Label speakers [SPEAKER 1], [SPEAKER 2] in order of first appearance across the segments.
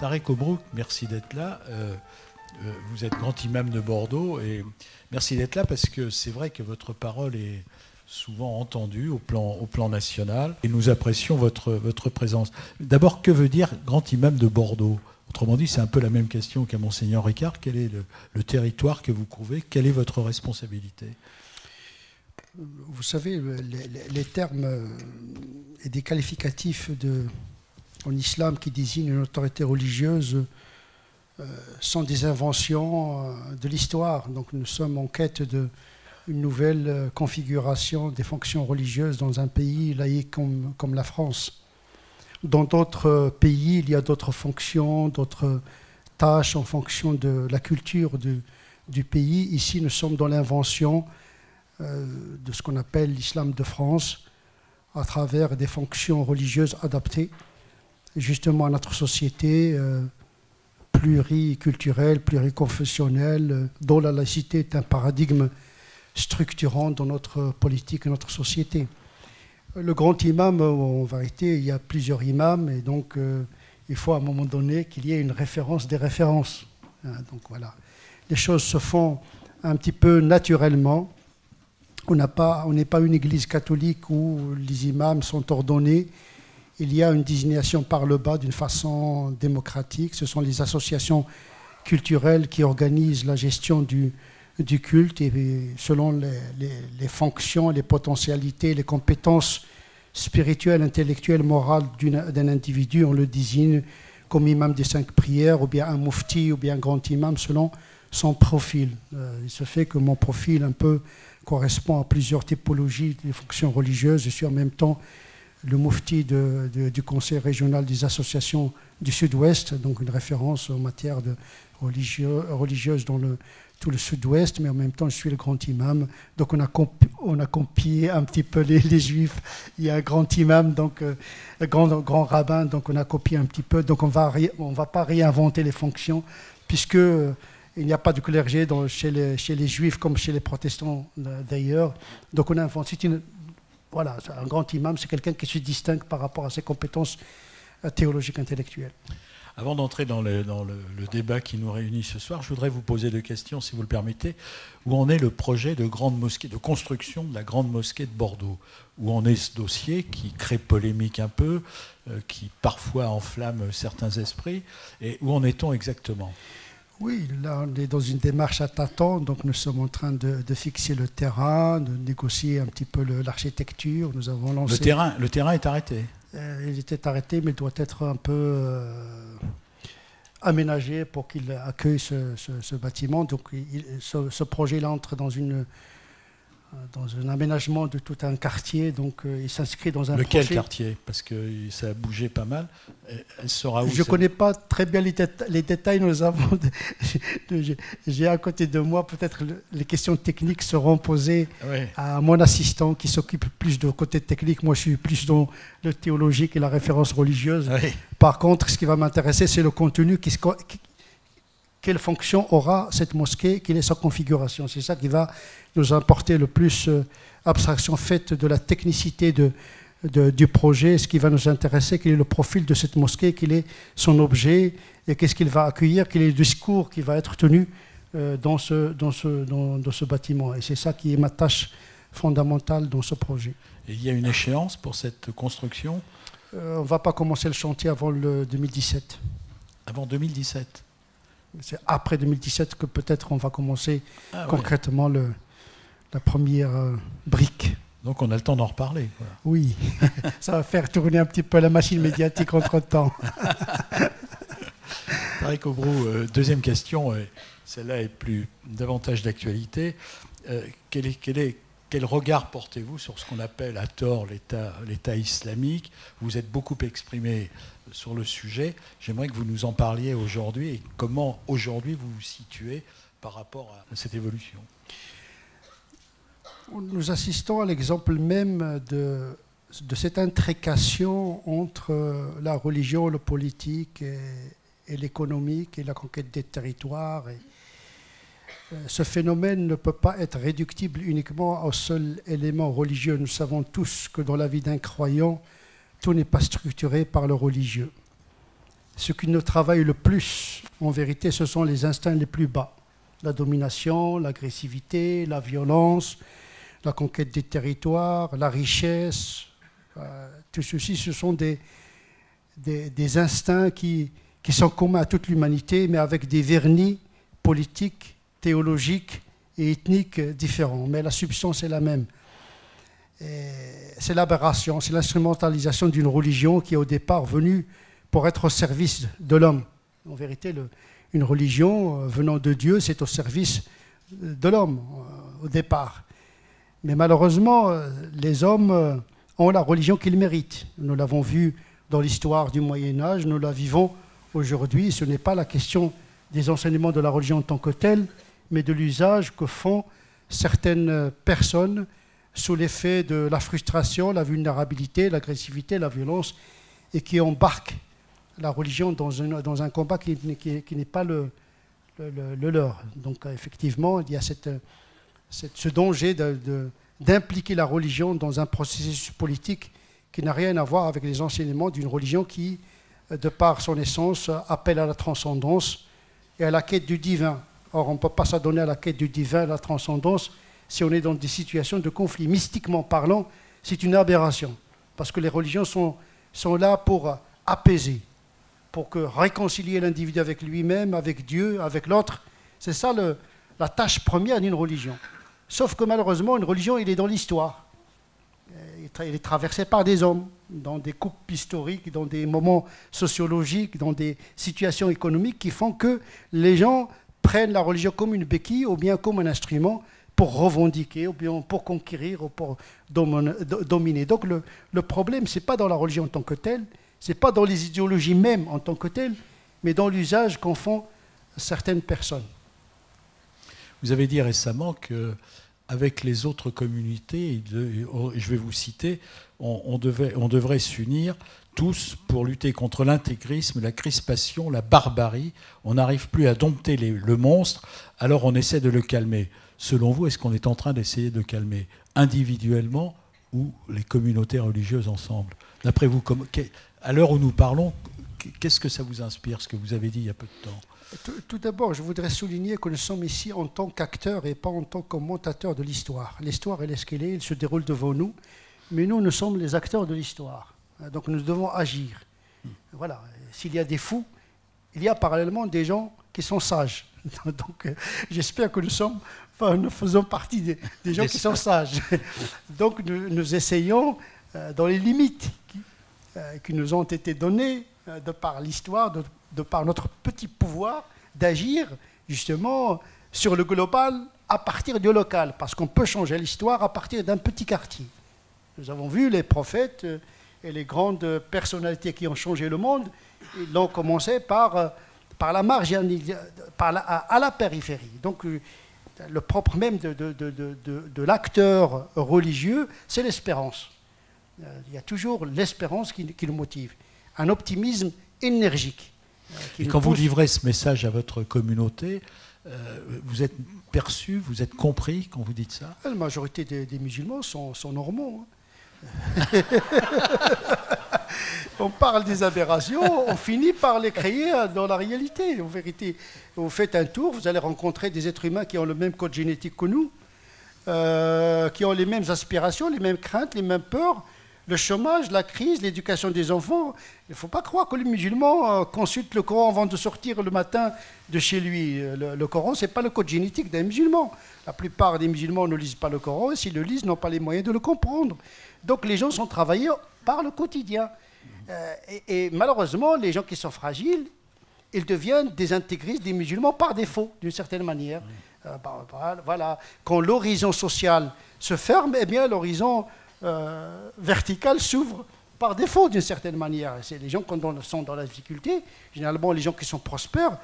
[SPEAKER 1] Tarek Obrouk, merci d'être là. Vous êtes grand imam de Bordeaux et merci d'être là parce que c'est vrai que votre parole est souvent entendue au plan national et nous apprécions votre présence. D'abord, que veut dire grand imam de Bordeaux? Autrement dit, c'est un peu la même question qu'à Monseigneur Ricard. Quel est le territoire que vous couvrez? Quelle est votre responsabilité?
[SPEAKER 2] Vous savez, les termes et des qualificatifs en islam qui désignent une autorité religieuse sont des inventions de l'histoire. Donc nous sommes en quête d'une nouvelle configuration des fonctions religieuses dans un pays laïque comme la France. Dans d'autres pays, il y a d'autres fonctions, d'autres tâches en fonction de la culture du pays. Ici, nous sommes dans l'invention de ce qu'on appelle l'islam de France à travers des fonctions religieuses adaptées justement à notre société pluriculturelle, pluriconfessionnelle, dont la laïcité est un paradigme structurant dans notre politique et notre société. Le grand imam, en vérité, il y a plusieurs imams et donc il faut à un moment donné qu'il y ait une référence des références. Donc voilà, les choses se font un petit peu naturellement. On n'est pas une église catholique où les imams sont ordonnés. Il y a une désignation par le bas d'une façon démocratique. Ce sont les associations culturelles qui organisent la gestion du culte et selon les fonctions, les potentialités, les compétences spirituelles, intellectuelles, morales d'un individu, on le désigne comme imam des 5 prières ou bien un mufti ou bien un grand imam selon son profil. Il se fait que mon profil un peu correspond à plusieurs typologies de fonctions religieuses. Je suis en même temps le mufti du Conseil régional des associations du Sud-Ouest, donc une référence en matière de religieuse dans tout le Sud-Ouest, mais en même temps je suis le grand imam. Donc on a copié un petit peu les Juifs. Il y a un grand imam, donc un grand rabbin, donc on a copié un petit peu. Donc on va pas réinventer les fonctions, puisque il n'y a pas de clergé chez les Juifs comme chez les protestants d'ailleurs. Donc on a inventé voilà, un grand imam, c'est quelqu'un qui se distingue par rapport à ses compétences théologiques intellectuelles.
[SPEAKER 1] Avant d'entrer dans le débat qui nous réunit ce soir, je voudrais vous poser 2 questions, si vous le permettez. Où en est le projet de grande mosquée, de construction de la grande mosquée de Bordeaux? Où en est ce dossier qui crée polémique un peu, qui parfois enflamme certains esprits? Et où en est-on exactement?
[SPEAKER 2] Oui, là on est dans une démarche à tâtons, donc nous sommes en train de fixer le terrain, de négocier un petit peu l'architecture. Nous avons lancé...
[SPEAKER 1] Le terrain est arrêté?
[SPEAKER 2] Il était arrêté, mais il doit être un peu aménagé pour qu'il accueille ce bâtiment. Donc ce projet-là entre dans un aménagement de tout un quartier, donc il s'inscrit dans un projet...
[SPEAKER 1] Lequel quartier? Parce que ça a bougé pas mal. Elle sera où?
[SPEAKER 2] Je ne connais pas très bien les détails. J'ai à côté de moi, peut-être les questions techniques seront posées à mon assistant qui s'occupe plus du côté technique. Moi, je suis plus dans le théologique et la référence religieuse. Oui. Par contre, ce qui va m'intéresser, c'est le contenu. Quelle fonction aura cette mosquée? Quelle est sa configuration? C'est ça qui va nous apporter le plus abstraction faite de la technicité du projet. Ce qui va nous intéresser, quel est le profil de cette mosquée, quel est son objet et qu'est-ce qu'il va accueillir, quel est le discours qui va être tenu dans ce bâtiment. Et c'est ça qui est ma tâche fondamentale dans ce projet.
[SPEAKER 1] Et il y a une échéance pour cette construction?
[SPEAKER 2] On ne va pas commencer le chantier avant le 2017.
[SPEAKER 1] Avant 2017?
[SPEAKER 2] C'est après 2017 que peut-être on va commencer concrètement la première brique.
[SPEAKER 1] Donc on a le temps d'en reparler. Voilà.
[SPEAKER 2] Oui, ça va faire tourner un petit peu la machine médiatique entre-temps.
[SPEAKER 1] Tarek Obrouk, 2e question, celle-là est davantage d'actualité. Quel regard portez-vous sur ce qu'on appelle à tort l'État islamique? Vous êtes beaucoup exprimé sur le sujet. J'aimerais que vous nous en parliez aujourd'hui et comment aujourd'hui vous vous situez par rapport à cette évolution.
[SPEAKER 2] Nous assistons à l'exemple même de cette intrication entre la religion, le politique et l'économique et la conquête des territoires. Ce phénomène ne peut pas être réductible uniquement au seul élément religieux. Nous savons tous que dans la vie d'un croyant, tout n'est pas structuré par le religieux. ce qui nous travaille le plus, en vérité, ce sont les instincts les plus bas. La domination, l'agressivité, la violence, la conquête des territoires, la richesse. Tout ceci, ce sont des instincts qui sont communs à toute l'humanité, mais avec des vernis politiques, théologiques et ethniques différents. Mais la substance est la même. C'est l'aberration, c'est l'instrumentalisation d'une religion qui est au départ venue pour être au service de l'homme. En vérité, une religion venant de Dieu, c'est au service de l'homme au départ. Mais malheureusement, les hommes ont la religion qu'ils méritent. Nous l'avons vu dans l'histoire du Moyen-Âge, nous la vivons aujourd'hui. Ce n'est pas la question des enseignements de la religion en tant que telle, mais de l'usage que font certaines personnes sous l'effet de la frustration, la vulnérabilité, l'agressivité, la violence, et qui embarquent la religion dans un combat qui n'est pas le leur. Donc effectivement, il y a ce danger d'impliquer la religion dans un processus politique qui n'a rien à voir avec les enseignements d'une religion qui, de par son essence, appelle à la transcendance et à la quête du divin. Or, on ne peut pas s'adonner à la quête du divin, à la transcendance, si on est dans des situations de conflit. Mystiquement parlant, c'est une aberration, parce que les religions sont là pour apaiser, pour réconcilier l'individu avec lui-même, avec Dieu, avec l'autre. C'est ça la tâche première d'une religion. Sauf que malheureusement, une religion, elle est dans l'histoire. Elle est traversée par des hommes, dans des coupes historiques, dans des moments sociologiques, dans des situations économiques qui font que les gens prennent la religion comme une béquille ou bien comme un instrument pour revendiquer, ou bien pour conquérir, ou pour dominer. Donc le problème, ce n'est pas dans la religion en tant que telle, ce n'est pas dans les idéologies même en tant que telles, mais dans l'usage qu'en font certaines personnes.
[SPEAKER 1] Vous avez dit récemment qu'avec les autres communautés, je vais vous citer, on devrait s'unir tous pour lutter contre l'intégrisme, la crispation, la barbarie. On n'arrive plus à dompter le monstre, alors on essaie de le calmer. Selon vous, est-ce qu'on est en train d'essayer de calmer individuellement ou les communautés religieuses ensemble? D'après vous, à l'heure où nous parlons, qu'est-ce que ça vous inspire, ce que vous avez dit il y a peu de temps?
[SPEAKER 2] Tout d'abord, je voudrais souligner que nous sommes ici en tant qu'acteurs et pas en tant que commentateurs de l'histoire. L'histoire, elle est ce qu'elle est, elle se déroule devant nous, mais nous sommes les acteurs de l'histoire. Donc nous devons agir. Voilà. S'il y a des fous, il y a parallèlement des gens qui sont sages. Donc j'espère que nous faisons partie des gens qui sont sages. Donc nous essayons, dans les limites qui nous ont été données, de par l'histoire, de par notre petit pouvoir, d'agir justement sur le global à partir du local, parce qu'on peut changer l'histoire à partir d'un petit quartier. Nous avons vu les prophètes et les grandes personnalités qui ont changé le monde, ils l'ont commencé par la marginalité, à la périphérie. Donc le propre même de l'acteur religieux, c'est l'espérance. Il y a toujours l'espérance qui le motive. Un optimisme énergique.
[SPEAKER 1] Et quand vous livrez ce message à votre communauté, vous êtes perçu, vous êtes compris quand vous dites ça?
[SPEAKER 2] La majorité des musulmans sont normands. On parle des aberrations, on finit par les créer dans la réalité. En vérité, vous faites un tour, vous allez rencontrer des êtres humains qui ont le même code génétique que nous, qui ont les mêmes aspirations, les mêmes craintes, les mêmes peurs. Le chômage, la crise, l'éducation des enfants. Il ne faut pas croire que le musulman consulte le Coran avant de sortir le matin de chez lui. Le Coran, ce n'est pas le code génétique d'un musulman. La plupart des musulmans ne lisent pas le Coran et s'ils le lisent, n'ont pas les moyens de le comprendre. Donc les gens sont travaillés par le quotidien. Et malheureusement, les gens qui sont fragiles, ils deviennent des intégristes, des musulmans par défaut, d'une certaine manière. Voilà. Quand l'horizon social se ferme, eh bien l'horizon vertical s'ouvre par défaut d'une certaine manière. C'est les gens qui sont dans la difficulté, généralement les gens qui sont prospères,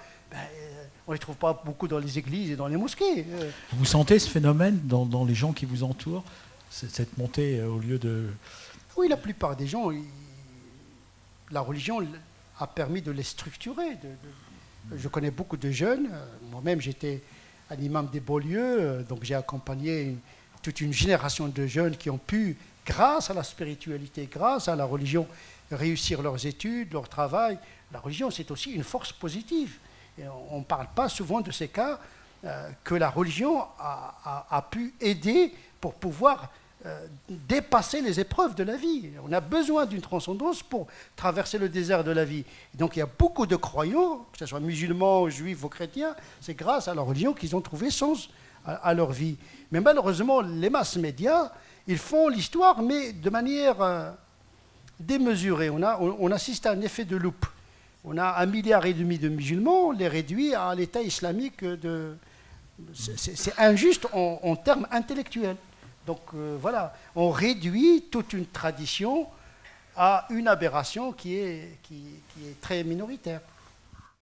[SPEAKER 2] on ne les trouve pas beaucoup dans les églises et dans les mosquées.
[SPEAKER 1] Vous sentez ce phénomène dans les gens qui vous entourent, cette montée au lieu de...
[SPEAKER 2] Oui, la plupart des gens, la religion a permis de les structurer. Je connais beaucoup de jeunes, moi-même j'étais un imam des Beaulieu, donc j'ai accompagné toute une génération de jeunes qui ont pu grâce à la spiritualité, grâce à la religion, réussir leurs études, leur travail. La religion, c'est aussi une force positive. Et on ne parle pas souvent de ces cas que la religion a pu aider pour pouvoir dépasser les épreuves de la vie. On a besoin d'une transcendance pour traverser le désert de la vie. Donc il y a beaucoup de croyants, que ce soit musulmans, juifs ou chrétiens, c'est grâce à la religion qu'ils ont trouvé sens à leur vie. Mais malheureusement, les masses médias, ils font l'histoire, mais de manière démesurée. On assiste à un effet de loupe. On a 1,5 milliard de musulmans, on les réduit à l'État islamique de... C'est injuste en termes intellectuels. Donc voilà, on réduit toute une tradition à une aberration qui est très minoritaire.